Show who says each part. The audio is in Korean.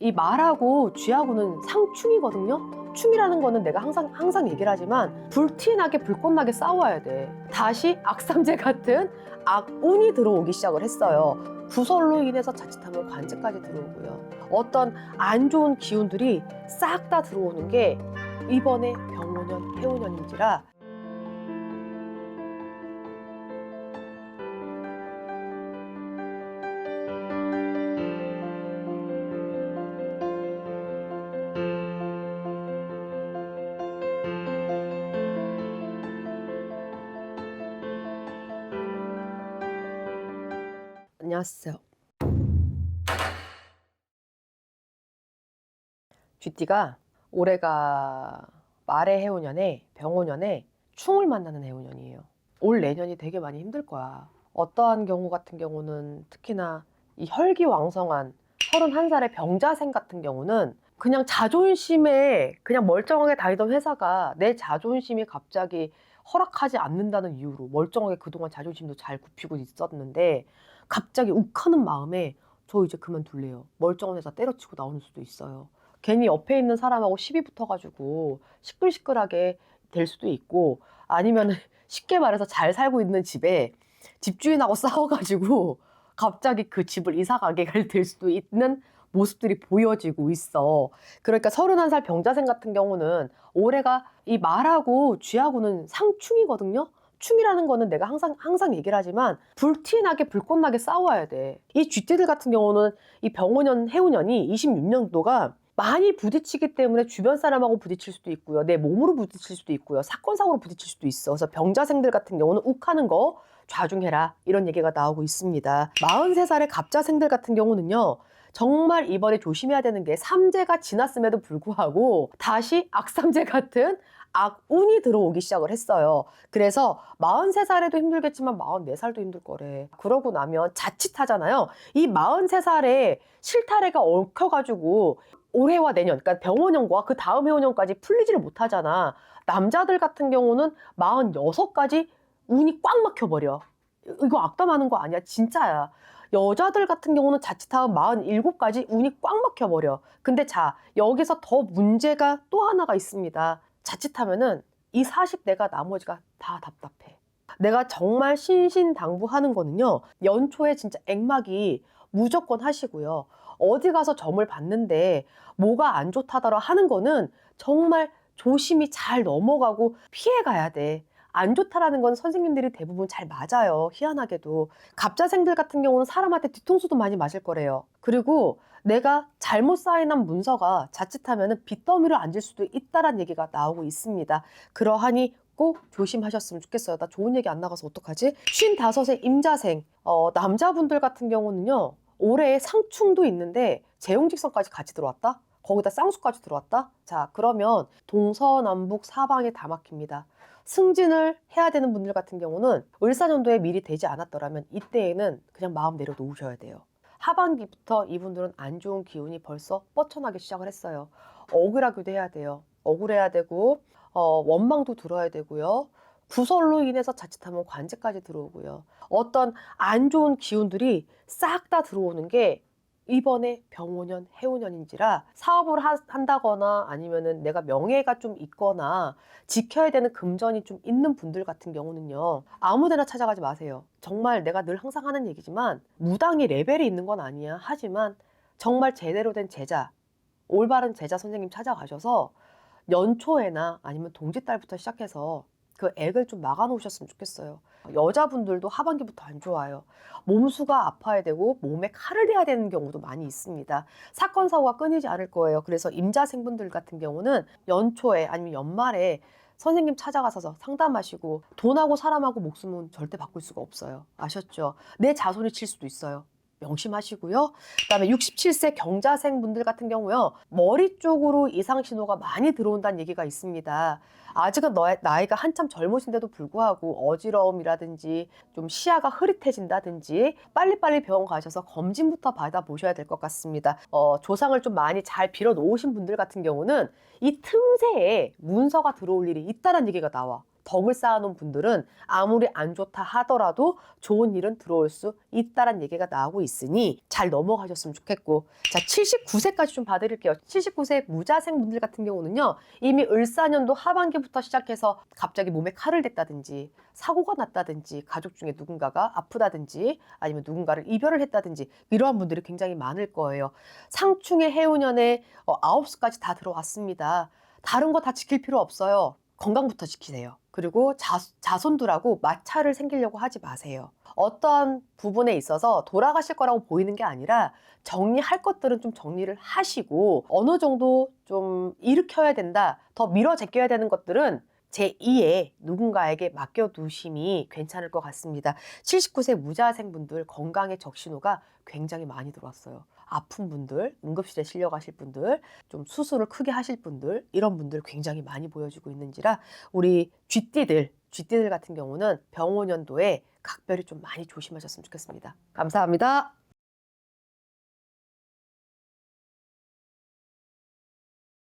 Speaker 1: 이 말하고 쥐하고는 상충이거든요. 충이라는 거는 내가 항상 얘기를 하지만 불티나게 불꽃나게 싸워야 돼. 다시 악삼재 같은 악운이 들어오기 시작을 했어요. 구설로 인해서 자칫하면 관제까지 들어오고요. 어떤 안 좋은 기운들이 싹 다 들어오는 게 이번에 병오년, 해오년인지라 안녕하세요. 쥐띠가 올해가 말의 해오년에 병오년에 충을 만나는 해오년이에요. 올 내년이 되게 많이 힘들 거야. 어떠한 경우 같은 경우는 특히나 이 혈기왕성한 31살의 병자생 같은 경우는 그냥 자존심에 그냥 멀쩡하게 다니던 회사가 내 자존심이 갑자기 허락하지 않는다는 이유로 멀쩡하게 그동안 자존심도 잘 굽히고 있었는데 갑자기 욱하는 마음에 저 이제 그만둘래요. 멀쩡한 회사 때려치고 나오는 수도 있어요. 괜히 옆에 있는 사람하고 시비 붙어가지고 시끌시끌하게 될 수도 있고 아니면 쉽게 말해서 잘 살고 있는 집에 집주인하고 싸워가지고 갑자기 그 집을 이사가게 될 수도 있는 모습들이 보여지고 있어. 그러니까 31살 병자생 같은 경우는 올해가 이 말하고 쥐하고는 상충이거든요. 충이라는 거는 내가 항상 얘기를 하지만 불티나게 불꽃나게 싸워야 돼. 이 쥐띠들 같은 경우는 이 병오년, 해오년이 26년도가 많이 부딪히기 때문에 주변 사람하고 부딪힐 수도 있고요. 내 몸으로 부딪힐 수도 있고요. 사건, 사고로 부딪힐 수도 있어. 그래서 병자생들 같은 경우는 욱하는 거 좌중해라. 이런 얘기가 나오고 있습니다. 43살의 갑자생들 같은 경우는요. 정말 이번에 조심해야 되는 게 삼재가 지났음에도 불구하고 다시 악삼재 같은 악운이 들어오기 시작을 했어요. 그래서 43살에도 힘들겠지만 44살도 힘들 거래. 그러고 나면 자칫하잖아요. 이 43살에 실타래가 얽혀가지고 올해와 내년, 그러니까 병오년과 그 다음 해오년까지 풀리지를 못하잖아. 남자들 같은 경우는 46까지 운이 꽉 막혀버려. 이거 악담하는 거 아니야. 진짜야. 여자들 같은 경우는 자칫하면 47까지 운이 꽉 막혀버려. 근데 자, 여기서 더 문제가 또 하나가 있습니다. 자칫하면은 이 40대가 나머지가 다 답답해. 내가 정말 신신당부하는 거는요. 연초에 진짜 액막이 무조건 하시고요. 어디 가서 점을 봤는데 뭐가 안 좋다더라 하는 거는 정말 조심히 잘 넘어가고 피해 가야 돼. 안 좋다라는 건 선생님들이 대부분 잘 맞아요. 희한하게도. 갑자생들 같은 경우는 사람한테 뒤통수도 많이 맞을 거래요. 그리고 내가 잘못 사인한 문서가 자칫하면 빚더미를 앉을 수도 있다는 얘기가 나오고 있습니다. 그러하니 꼭 조심하셨으면 좋겠어요. 나 좋은 얘기 안 나가서 어떡하지? 55세 임자생 남자분들 같은 경우는요. 올해 상충도 있는데 재용직선까지 같이 들어왔다? 거기다 쌍수까지 들어왔다? 자, 그러면 동서남북 사방이 다 막힙니다. 승진을 해야 되는 분들 같은 경우는 을사년도에 미리 되지 않았더라면 이때에는 그냥 마음 내려놓으셔야 돼요. 하반기부터 이분들은 안 좋은 기운이 벌써 뻗쳐나기 시작을 했어요. 억울하기도 해야 돼요. 억울해야 되고 원망도 들어야 되고요. 구설로 인해서 자칫하면 관제까지 들어오고요. 어떤 안 좋은 기운들이 싹 다 들어오는 게 이번에 병오년, 해오년인지라 사업을 한다거나 아니면은 내가 명예가 좀 있거나 지켜야 되는 금전이 좀 있는 분들 같은 경우는요. 아무데나 찾아가지 마세요. 정말 내가 늘 항상 하는 얘기지만 무당이 레벨이 있는 건 아니야. 하지만 정말 제대로 된 제자, 올바른 제자 선생님 찾아가셔서 연초에나 아니면 동짓달부터 시작해서 그 액을 좀 막아 놓으셨으면 좋겠어요. 여자분들도 하반기부터 안 좋아요. 몸수가 아파야 되고 몸에 칼을 대야 되는 경우도 많이 있습니다. 사건 사고가 끊이지 않을 거예요. 그래서 임자생분들 같은 경우는 연초에 아니면 연말에 선생님 찾아가서 상담하시고 돈하고 사람하고 목숨은 절대 바꿀 수가 없어요. 아셨죠? 내 자손이 칠 수도 있어요. 명심하시고요. 그다음에 67세 경자생 분들 같은 경우요. 머리 쪽으로 이상 신호가 많이 들어온다는 얘기가 있습니다. 아직은 나이가 한참 젊으신데도 불구하고 어지러움이라든지 좀 시야가 흐릿해진다든지 빨리빨리 병원 가셔서 검진부터 받아보셔야 될 것 같습니다. 조상을 좀 많이 잘 빌어 놓으신 분들 같은 경우는 이 틈새에 문서가 들어올 일이 있다는 얘기가 나와. 덕을 쌓아놓은 분들은 아무리 안 좋다 하더라도 좋은 일은 들어올 수 있다는 얘기가 나오고 있으니 잘 넘어가셨으면 좋겠고, 자, 79세까지 좀 봐드릴게요. 79세 무자생 분들 같은 경우는요, 이미 을사년도 하반기부터 시작해서 갑자기 몸에 칼을 댔다든지 사고가 났다든지 가족 중에 누군가가 아프다든지 아니면 누군가를 이별을 했다든지 이러한 분들이 굉장히 많을 거예요. 상충의 해운년에 9수까지 다 들어왔습니다. 다른 거 다 지킬 필요 없어요. 건강부터 지키세요. 그리고 자손들하고 마찰을 생기려고 하지 마세요. 어떠한 부분에 있어서 돌아가실 거라고 보이는 게 아니라 정리할 것들은 좀 정리를 하시고, 어느 정도 좀 일으켜야 된다, 더 밀어 제껴야 되는 것들은 제2의 누군가에게 맡겨두심이 괜찮을 것 같습니다. 79세 무자생분들 건강에 적신호가 굉장히 많이 들어왔어요. 아픈 분들, 응급실에 실려가실 분들, 좀 수술을 크게 하실 분들, 이런 분들 굉장히 많이 보여주고 있는지라 우리 쥐띠들 같은 경우는 병원연도에 각별히 좀 많이 조심하셨으면 좋겠습니다. 감사합니다.